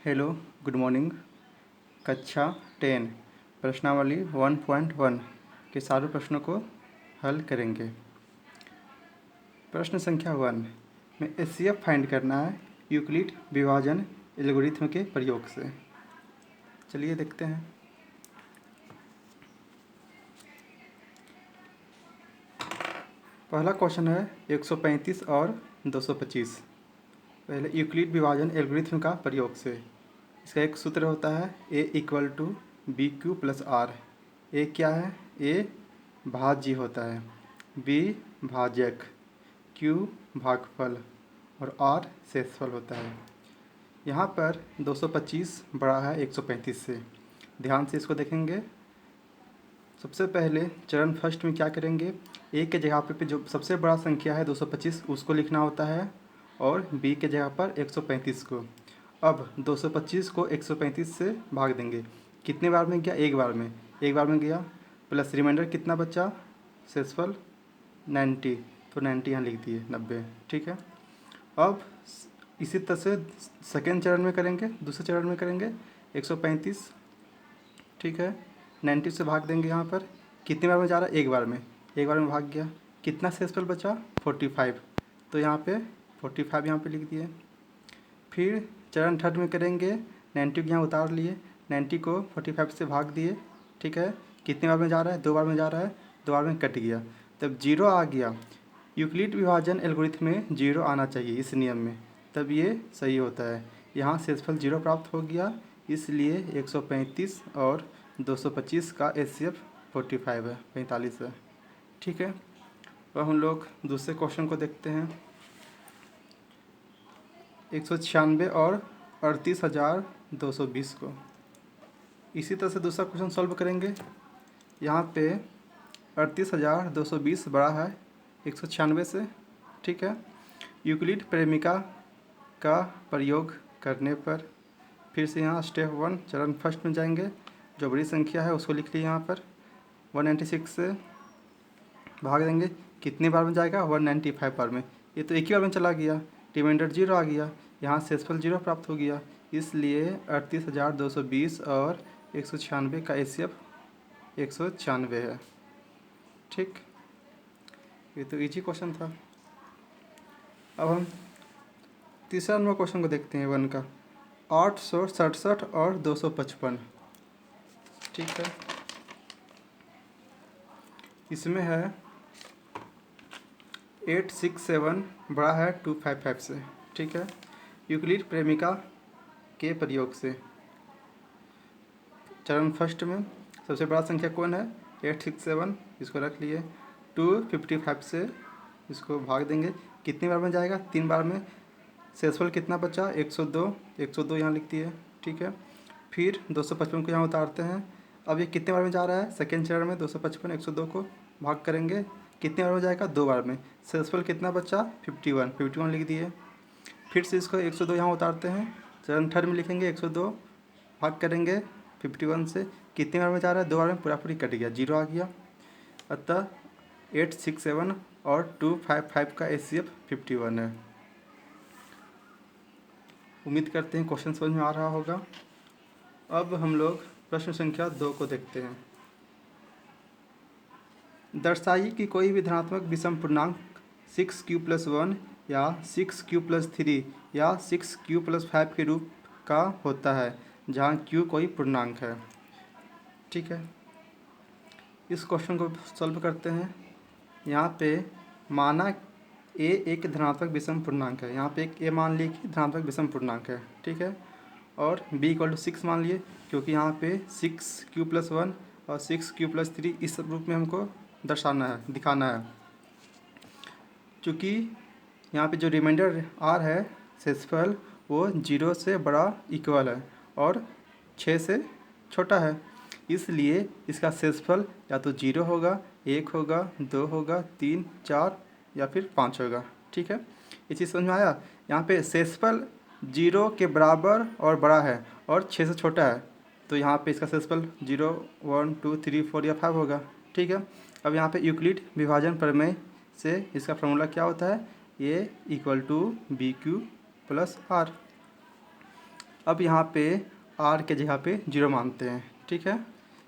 Hello, good morning. कक्षा 10 प्रश्नावली 1.1 के सारे प्रश्नों को हल करेंगे। प्रश्न संख्या 1 में एचसीएफ फाइंड करना है यूक्लिड विभाजन एल्गोरिथ्म के प्रयोग से। चलिए देखते हैं। पहला क्वेश्चन है 135 और 225। पहले यूक्लिड विभाजन एल्गोरिथ्म का प्रयोग से। इसका एक सूत्र होता है a = BQ + R। ए क्या है? ए भाज्य होता है, बी भाजक, क्यू भागफल और आर शेषफल होता है। यहाँ पर 225 बड़ा है 135 से। ध्यान से इसको देखेंगे। सबसे पहले चरण फर्स्ट में क्या करेंगे, ए के जगह पे जो सबसे बड़ा संख्या है 225 उसको लिखना होता है और बी के जगह पर 135 को। अब 225 को 135 से भाग देंगे। कितने बार में गया? एक बार में। एक बार में गया, प्लस रिमाइंडर कितना बचा? शेषफल 90, तो 90 यहाँ लिख दिए, 90। ठीक है। अब इसी तरह से सेकेंड चरण में करेंगे, दूसरे चरण में करेंगे 135। ठीक है, 90 से भाग देंगे। यहाँ पर कितने बार में जा रहा है? एक बार में। एक बार में भाग गया। कितना शेषफल बचा? 45, तो यहाँ पे 45 यहाँ पे लिख दिए। फिर चरण थर्ड में करेंगे, 90 को यहाँ उतार लिए, 90 को 45 से भाग दिए। ठीक है, कितने बार में जा रहा है? दो बार में जा रहा है, दो बार में कट गया, तब जीरो आ गया। यूक्लिड विभाजन एल्गोरिथ्म में जीरो आना चाहिए इस नियम में, तब ये सही होता है। यहाँ शेषफल जीरो प्राप्त हो गया, इसलिए 135 और 225 का एचसीएफ 45 है, 45 है। ठीक है, अब हम लोग दूसरे क्वेश्चन को देखते हैं। 196 और 38,220 को इसी तरह से दूसरा क्वेश्चन सॉल्व करेंगे। यहाँ पे 38,220 बड़ा है 196 से। ठीक है, यूक्लिड प्रेमिका का प्रयोग करने पर फिर से यहाँ स्टेप 1 चरण फर्स्ट में जाएंगे। जो बड़ी संख्या है उसको लिख लिए यहाँ पर 196 से भाग देंगे। कितने बार में जाएगा? 195 बार में। ये तो एक ही बार में चला गया, रिमाइंडर जीरो आ गया, यहाँ शेषफल जीरो प्राप्त हो गया, इसलिए 38,220 और 196 का एचसीएफ 196 है। ठीक, ये तो इजी क्वेश्चन था। अब हम तीसरा नंबर क्वेश्चन को देखते हैं 1 का। 867 और 255। ठीक है, इसमें है 867 बड़ा है 255 से। ठीक है, यूक्लिड प्रेमिका के प्रयोग से। चरण फर्स्ट में सबसे बड़ा संख्या कौन है? 867, इसको रख लिए। 255 से इसको भाग देंगे। कितनी बार में जाएगा? 3 बार में। शेषफल कितना बचा? 102, 102 यहाँ लिख दिए। ठीक है, फिर 255 को यहाँ उतारते हैं। अब ये कितने बार में जा रहा है? सेकेंड चरण में 255 102 को भाग करेंगे। कितने बार में जाएगा? 2 बार में। शेषफल कितना बचा? 51, 51 लिख दिए। फिर से इसको 102 यहाँ उतारते हैं। चरण थर्ड में लिखेंगे 102 भाग करेंगे 51 से। कितने बार में जा रहा है? 2 बार में, पूरा पूरी कट गया, जीरो आ गया। अतः 867 और 255 का एचसीएफ 51 है। उम्मीद करते हैं क्वेश्चन समझ में आ रहा होगा। अब हम लोग प्रश्न संख्या 2 को देखते हैं। दर्शाइए कि कोई भी धनात्मक विषम पूर्णांक 6q + 1 या 6q + 3 या 6q + 5 के रूप का होता है जहाँ q कोई पूर्णांक है। ठीक है, इस क्वेश्चन को सॉल्व करते हैं। यहाँ पे माना a एक धनात्मक विषम पूर्णांक है। यहाँ पे एक a मान लिए कि धनात्मक विषम पूर्णांक है। ठीक है, और b = 6 मान लिए, क्योंकि यहाँ पे 6q + 1 और 6q + 3 इस रूप में हमको दर्शाना है, दिखाना है। चूँकि यहाँ पे जो रिमाइंडर r है शेषफल, वो 0 से बड़ा इक्वल है और 6 से छोटा है, इसलिए इसका शेषफल या तो 0 होगा, 1 होगा, 2 होगा, 3, 4 या फिर 5 होगा। ठीक है, ये चीज़ समझ में आया। यहाँ पे शेषफल 0 के बराबर और बड़ा है और 6 से छोटा है, तो यहाँ पे इसका शेषफल 0, 1, 2, 3, 4 या 5 होगा। ठीक है, अब यहाँ पे यूक्लिड विभाजन प्रमेय से इसका फॉर्मूला क्या होता है? a = BQ + R। अब यहाँ पे r के जगह पे 0 मानते हैं, ठीक है।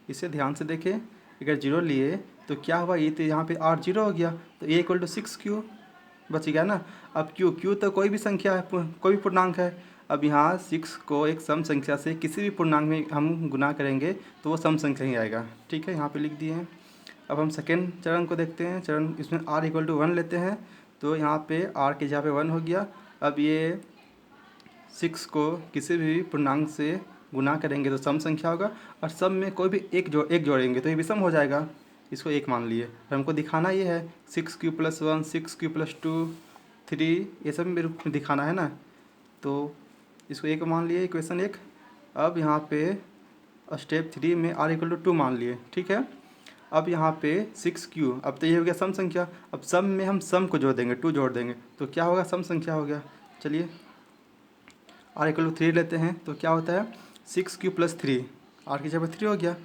इसे ध्यान से देखें, अगर 0 लिए तो क्या हुआ, ये तो यहाँ पे r 0 हो गया, तो a = 6q बच गया ना। अब q तो कोई भी संख्या है, कोई भी पूर्णांक है। अब यहाँ 6 को एक सम संख्या से किसी भी पूर्णांक में हम गुना करेंगे तो वो सम संख्या ही आएगा, ठीक है। यहाँ पे लिख दिए हैं। अब हम सेकेंड चरण को देखते हैं। चरण इसमें r = 1 लेते हैं, तो यहाँ पे r के जगह पे 1 हो गया। अब ये 6 को किसी भी पूर्णांक से गुना करेंगे तो सम संख्या होगा, और सम में कोई भी एक जोड़ेंगे तो ये विषम हो जाएगा। इसको 1 मान लिए, और हमको दिखाना ये है 6q + 1, 6q + 2, 3, ये सब मेरे को दिखाना है ना, तो इसको 1 मान लिए, इक्वेशन 1। अब यहाँ पे स्टेप 3 में r = 2 मान लिए, ठीक है। अब यहाँ पे 6q, अब तो ये हो गया सम संख्या। अब सम में हम सम को जोड़ देंगे, 2 जोड़ देंगे तो क्या होगा, सम संख्या हो गया। चलिए r = 3 लेते हैं, तो क्या होता है 6q + 3, r की जगह 3 हो गया।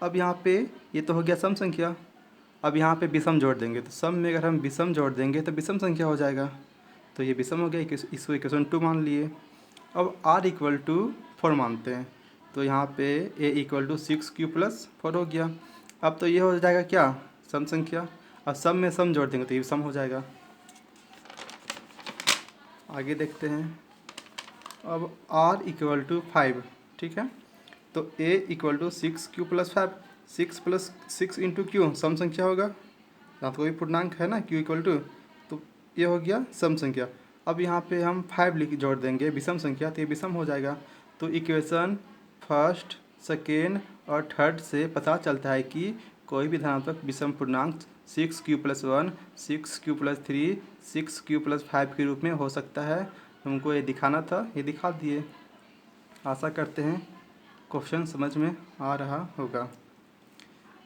अब यहाँ पे ये तो हो गया सम संख्या। अब यहाँ पे विषम जोड़ देंगे, तो सम में अगर हम विषम जोड़ देंगे तो विषम संख्या हो जाएगा, तो ये विषम हो गया, इसको इक्वेशन 2 मान लिए। अब r = 4 मानते हैं, तो यहाँ पे a = 6q + 4 हो गया। अब तो ये हो जाएगा क्या, सम संख्या। अब सम में सम जोड़ देंगे तो ये सम हो जाएगा। आगे देखते हैं। अब r = 5, ठीक है, तो a = 6q + 5, 6 + 6 × q सम संख्या होगा, यहाँ तो कोई पूर्णांक है ना q = तो ये हो गया सम संख्या। अब यहाँ पे हम 5 जोड़ देंगे विषम संख्या, तो ये विषम हो जाएगा। तो इक्वेशन फर्स्ट, सेकेंड और थर्ड से पता चलता है कि कोई भी धनात्मक विषम पूर्णांक 6q + 1, 6q + 3, 6q + 5 के रूप में हो सकता है। हमको ये दिखाना था, ये दिखा दिए। आशा करते हैं क्वेश्चन समझ में आ रहा होगा।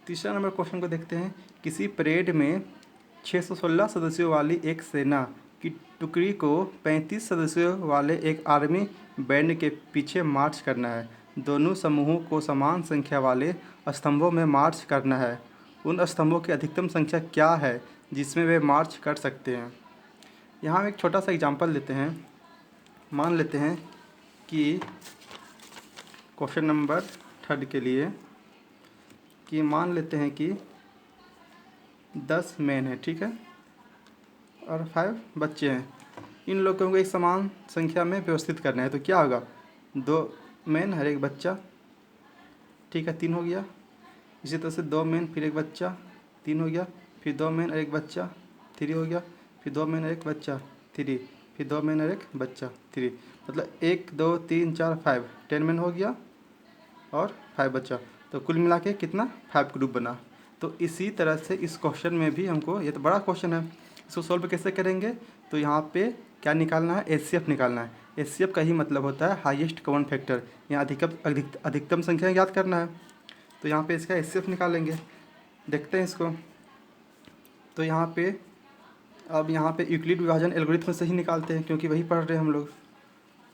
तीसरा नंबर क्वेश्चन को देखते हैं। किसी परेड में 616 सदस्यों वाली एक सेना की टुकड़ी को 35 सदस्यों वाले एक आर्मी बैंड के पीछे मार्च करना है। दोनों समूहों को समान संख्या वाले स्तंभों में मार्च करना है। उन स्तंभों की अधिकतम संख्या क्या है जिसमें वे मार्च कर सकते हैं। यहाँ हम एक छोटा सा एग्जाम्पल लेते हैं। मान लेते हैं कि क्वेश्चन नंबर 3 के लिए कि मान लेते हैं कि 10 मैन है, ठीक है, और 5 बच्चे हैं। इन लोगों को एक समान संख्या में व्यवस्थित करना है, तो क्या होगा, 2 मैन हर एक बच्चा, ठीक है, 3 हो गया। इसी तरह से 2 मैन फिर एक बच्चा, 3 हो गया। फिर 2 मैन और एक बच्चा, 3 हो गया। फिर 2 मैन और एक बच्चा, 3। फिर 2 मैन और एक बच्चा, 3। मतलब 1 2 3 4 5, 10 मैन हो गया और 5 बच्चा, तो कुल मिला के कितना, 5 ग्रुप बना। तो इसी तरह से इस क्वेश्चन में भी हमको, ये तो बड़ा क्वेश्चन है, इसको सॉल्व कैसे करेंगे, तो यहाँ पे क्या निकालना है, एचसीएफ निकालना है। एचसीएफ का ही मतलब होता है हाईएस्ट कॉमन फैक्टर, यहाँ अधिकतम संख्या याद करना है। तो यहाँ पे इसका एचसीएफ निकालेंगे, देखते हैं इसको। तो यहाँ पे अब यहाँ पे यूक्लिड विभाजन एल्गोरिथम से ही निकालते हैं, क्योंकि वही पढ़ रहे हैं हम लोग।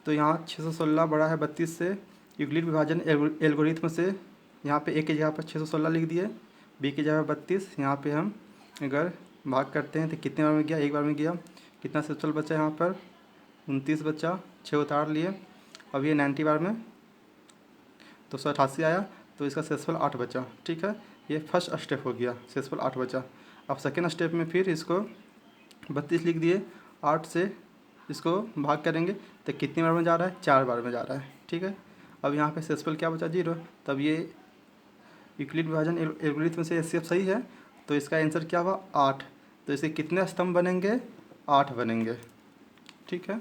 तो यहाँ 616 बड़ा है 32 से, यूक्लिड विभाजन एल्गोरिथम से यहाँ पे a की जगह पर 616 लिख दिए, b की जगह 32। यहाँ पे हम अगर भाग करते हैं तो कितने बार में गया, एक बार में गया। कितना सेक्सुअल बचा यहाँ पर, 29 बचा, 6 उतार लिए। अब ये 90 बार में 288 आया, तो इसका सेक्सुअल 8 बचा, ठीक है। ये फर्स्ट स्टेप हो गया, सेक्सुअल 8 बचा। अब सेकेंड स्टेप में फिर इसको 32 लिख दिए, 8 से इसको भाग करेंगे तो कितनी बार में जा रहा है, 4 बार में जा रहा है, ठीक है। अब यहाँ पे सेक्सुअल क्या बचा, 0। तब ये यूक्लिड विभाजन एल्गोरिथम से एचसीएफ सही है, तो इसका आंसर क्या हुआ, 8। तो इसके कितने स्तंभ बनेंगे, 8 बनेंगे, ठीक है।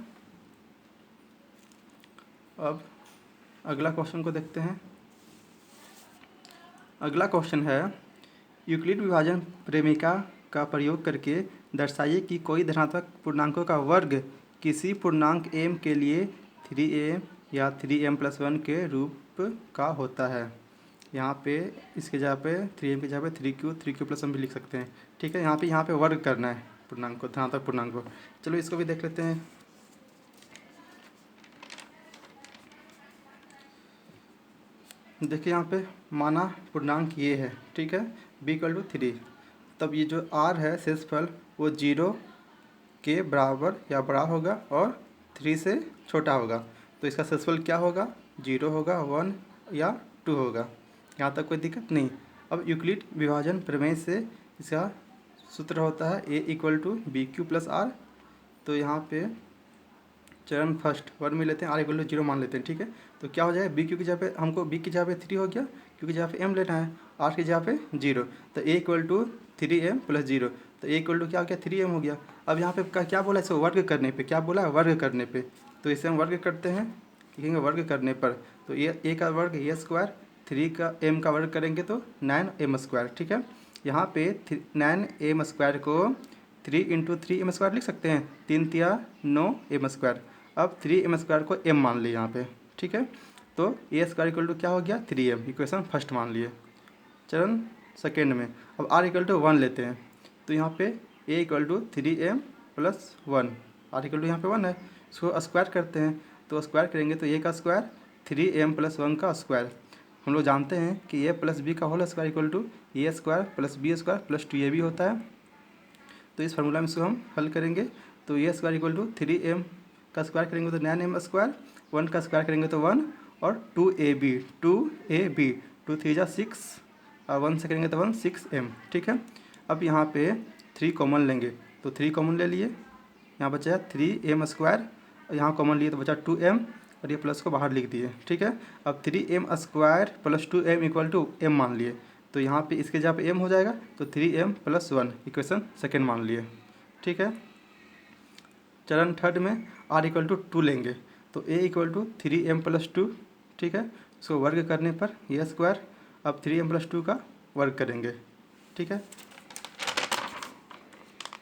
अब अगला क्वेश्चन को देखते हैं। अगला क्वेश्चन है, यूक्लिड विभाजन प्रेमिका का प्रयोग करके दर्शाइए कि कोई धनात्मक पूर्णांकों का वर्ग किसी पूर्णांक m के लिए 3m या 3m + 1 के रूप का होता है। यहाँ पे इसके जगह पे 3m की जगह पे 3q + 1 भी लिख सकते हैं, ठीक है। यहाँ पे वर्ग करना है पूर्णांक को, धनात्मक पूर्णांक को। चलो इसको भी देख लेते हैं। देखिए यहाँ पे माना पूर्णांक ये है, ठीक है, b = 3। तब ये जो r है शेषफल वो 0 के बराबर या बड़ा होगा और 3 से छोटा होगा। तो इसका सेल्सफुल क्या होगा, 0 होगा, 1 या 2 होगा। यहाँ तक कोई दिक्कत नहीं। अब यूक्लिड विभाजन प्रमेय से इसका सूत्र होता है a equal to b Q plus r. तो यहाँ पे चरण फर्स्ट 1 में लेते हैं, आर इक्वल टू 0 मान लेते हैं, ठीक है। तो क्या हो जाएगा, बी क्यू की जगह पे हमको बी की जगह पे 3 हो गया, क्यू की जगह पे एम लेना है, आर की जगह पे 0। तो ए इक्वल टू 3m प्लस 0। तो ए इक्वल टू क्या हो गया, 3m हो गया। अब यहाँ पे क्या बोला है, इसको वर्ग करने पे, क्या बोला है, वर्ग करने पे। तो इसे हम वर्ग करते हैं, लिखेंगे वर्ग करने पर। तो ये ए का वर्ग ए स्क्वायर, 3 का m का वर्ग करेंगे तो 9m स्क्वायर, ठीक है। यहाँ पे 9m स्क्वायर को 3 इंटू 3m स्क्वायर लिख सकते हैं, 3 तिया 9m स्क्वायर। अब 3m स्क्वायर को m मान लिए यहाँ पे, ठीक है। तो ए स्क्वायर इक्वल टू क्या हो गया, 3m, इक्वेशन फर्स्ट मान लिए। चरण सेकेंड में अब r इक्वल टू 1 लेते हैं। तो यहाँ पे a equal to 3m plus 1, r equal to यहाँ पे 1 है, इसको स्क्वायर करते हैं। तो स्क्वायर करेंगे तो a का स्क्वायर 3m प्लस 1 का स्क्वायर। हम लोग जानते हैं कि a प्लस बी का whole square equal to a square plus b square plus 2ab होता है। तो इस फार्मूला में इसको हम हल करेंगे। तो ए स्क्वायर इक्वल टू 3m का स्क्वायर करेंगे तो 9m स्क्वायर, 1 का स्क्वायर करेंगे तो 1, और 2ab 2 3 जा 6, और 1 से करेंगे तो 1 6m, ठीक है। अब यहाँ पे 3 कॉमन लेंगे, तो 3 कॉमन ले लिए, यहाँ बचा 3m स्क्वायर, और यहाँ कॉमन लिए तो बचा 2m, और ये प्लस को बाहर लिख दिए, ठीक है। अब 3m square plus 2m equal to m मान लिए। तो यहाँ पे इसके जगह पे m हो जाएगा, तो 3m प्लस 1 इक्वेशन सेकेंड मान लिए, ठीक है। चरण थर्ड में r इक्वल टू 2 लेंगे। तो a equal to 3m plus 2, ठीक है। इसको वर्ग करने पर ये स्क्वायर, अब 3m प्लस 2 का वर्ग करेंगे, ठीक है।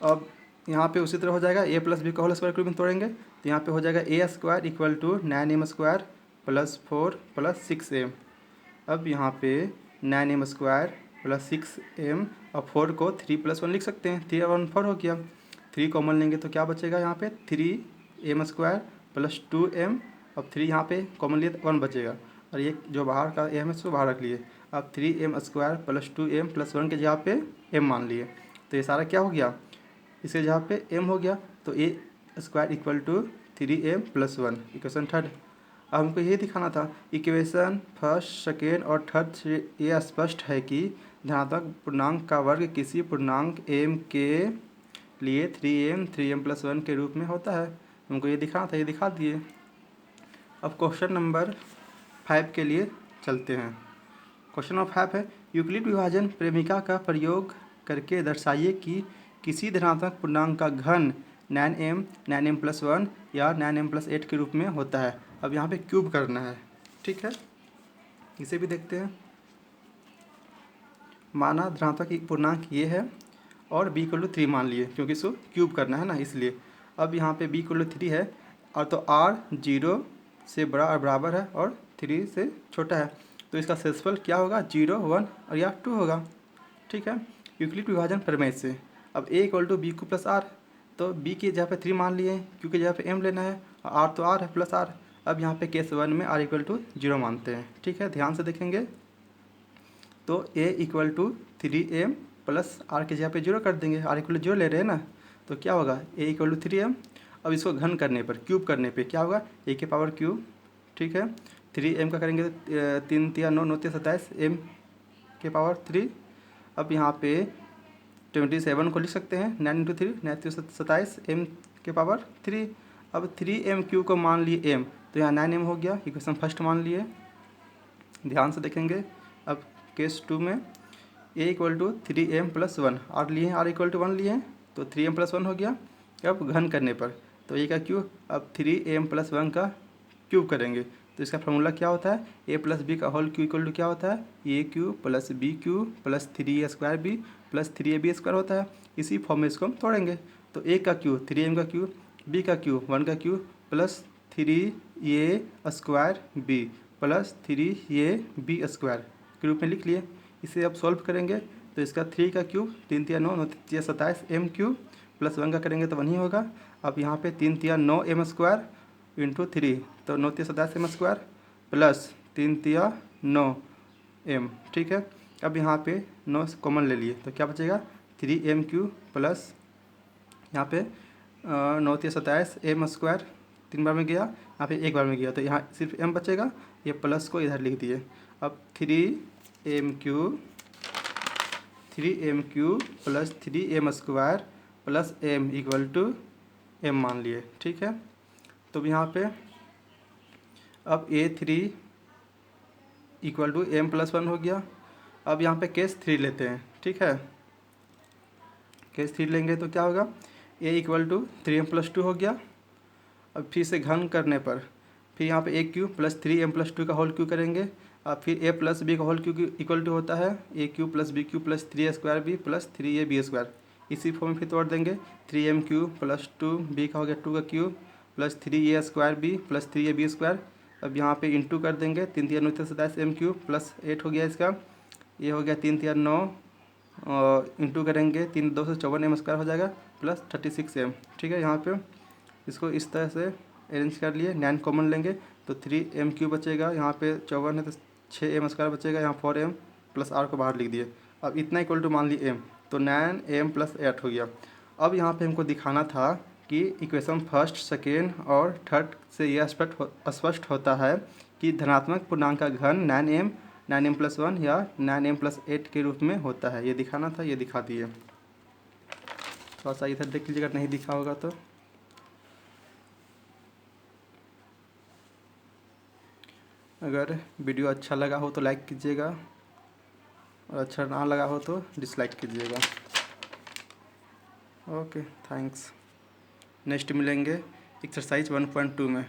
अब यहाँ पे उसी तरह हो जाएगा, a प्लस बी का होल स्क्वायर के रूप में तोड़ेंगे। तो यहाँ पे हो जाएगा a square equal to 9m square plus 4 plus 6m। अब यहाँ पे 9m स्क्वायर प्लस 6m, और 4 को 3 प्लस 1 लिख सकते हैं, 3 और 1 4 हो गया। 3 कॉमन लेंगे तो क्या बचेगा, यहाँ पे 3m स्क्वायर प्लस 2m, अब 3 यहाँ पे कॉमन लिए तो 1 बचेगा, और ये जो बाहर का m है उसको बाहर रख लिए। अब 3m square plus 2m plus 1 के जगह पे m मान लिए। तो ये सारा क्या हो गया, इसके जगह पे m हो गया। तो a square equal to 3m plus 1 equation third. अब हमको यही दिखाना था, इक्वेशन फर्स्ट सेकेंड और थर्ड से ये स्पष्ट है कि धनात्मक पूर्णांक का वर्ग किसी पूर्णांक m के लिए 3m प्लस 1 के रूप में होता है। हमको ये दिखाना था, ये दिखा दिए। अब क्वेश्चन नंबर 5 के लिए चलते हैं। क्वेश्चन नंबर 5 है, यूक्लिड विभाजन प्रेमिका का प्रयोग करके दर्शाइए कि किसी धनात्मक पूर्णांक का घन 9m प्लस 1 या 9m प्लस 8 के रूप में होता है। अब यहाँ पे क्यूब करना है, ठीक है। इसे भी देखते हैं। माना धनात्मक पूर्णांक ये है और b इक्वल टू 3 मान लिए, क्योंकि इसको क्यूब करना है ना, इसलिए। अब यहाँ पे b इक्वल टू 3 है, और तो r 0 से बड़ा और बराबर है और 3 से छोटा है। तो इसका सेल्सफल क्या होगा, 0 1 और या 2 होगा, ठीक है। यूक्लिड विभाजन प्रमेय से अब a equal to b Q plus r. तो b की जगह पे 3 मान लिए, q की जगह पे m लेना है, और r तो r है प्लस r। अब यहाँ पे केस 1 में r इक्वल टू 0 मानते हैं, ठीक है। ध्यान से देखेंगे तो a equal to 3m plus r की जगह पे 0 कर देंगे, r इक्वल टू 0 ले रहे हैं ना। तो क्या होगा, a इक्वल टू 3m। अब इसको घन करने पर, क्यूब करने पे क्या होगा, a के पावर क्यूब, ठीक है। 3m का करेंगे 3 तिया 9 9 27 m के पावर 3। अब यहाँ पे 27 को लिख सकते हैं, 9 इंटू 3 9 27 m के पावर 3। अब 3m क्यू को मान लिए m, तो यहाँ 9m हो गया, इक्वेशन फर्स्ट मान लिए। ध्यान से देखेंगे। अब केस 2 में a equal to 3m plus 1, r लिए, r इक्वल टू 1 लिए, तो 3m प्लस 1 हो गया। अब घन करने पर तो a का क्यूब, अब 3m प्लस 1 का क्यूब करेंगे। तो इसका फॉर्मूला क्या होता है, a प्लस बी का होल क्यू इक्वल टू क्या होता है, a cube plus b Q plus 3a square b plus 3ab square होता है। इसी फॉर्म में इसको हम तोड़ेंगे। तो a का क्यू 3m का क्यू, b का क्यू 1 का Q plus 3a square b plus 3ab square के रूप में लिख लिए। इसे अब सॉल्व करेंगे तो इसका 3 का क्यूब 3 तिया 9 9 तिया 27 m क्यूब प्लस 1 का करेंगे तो 1 ही होगा। अब यहाँ पे 3 तिया 9 m स्क्वायर इंटू 3, तो 9 तिया 27 m स्क्वायर प्लस 3 तिया 9 m, ठीक है। अब यहाँ पे 9 कॉमन ले लिए तो क्या बचेगा, 3m क्यूब प्लस यहाँ पे 9 तिया 27 m स्क्वायर 3 बार में गया, यहाँ पे एक बार में गया तो यहाँ सिर्फ m बचेगा, ये प्लस को इधर लिख दिए। अब 3m³ plus 3m² plus m equal to m मान लिए, ठीक है। तो यहाँ पे अब a3 इक्वल टू m+1 हो गया। अब यहाँ पे केस 3 लेते हैं, ठीक है। केस 3 लेंगे तो क्या होगा, a इक्वल टू 3m+2 हो गया। अब फिर से घन करने पर फिर यहाँ पे a³ प्लस 3m+2 का होल क्यू करेंगे। अब फिर a प्लस बी का होल क्यू इक्वल टू होता है a³ plus b³ plus 3a² plus 3ab²। इसी फॉर्म में फिर तोड़ देंगे, 3m³ प्लस 2b का हो गया 2 का cube plus 3a² plus 3ab²। अब यहाँ पे इंटू कर देंगे, 3 3 9 27 m³ प्लस 8 हो गया इसका, ये हो गया 3 3 9 और इंटू करेंगे 3 2 से 54 m² हो जाएगा प्लस 36m, ठीक है। यहाँ पे इसको इस तरह से अरेंज कर लिए, 9 कॉमन लेंगे तो 3m³ बचेगा, यहाँ पे 54 है तो 6m² बचेगा, यहाँ 4m प्लस r को बाहर लिख दिए। अब इतना इक्वल टू मान ली m, तो 9m प्लस 8 हो गया। अब यहाँ पे हमको दिखाना था कि इक्वेशन फर्स्ट, सेकेंड और थर्ड से यह स्पष्ट होता है कि धनात्मक पूर्णांक का घन 9m+1 या 9m+8 के रूप में होता है। ये दिखाना था, ये दिखा दिए। थोड़ा सा इधर देख लीजिएगा, नहीं दिखा होगा तो। अगर वीडियो अच्छा लगा हो तो लाइक कीजिएगा और अच्छा ना लगा हो तो डिसलाइक कीजिएगा। Okay, thanks. नेक्स्ट मिलेंगे एक्सरसाइज 1.2 में।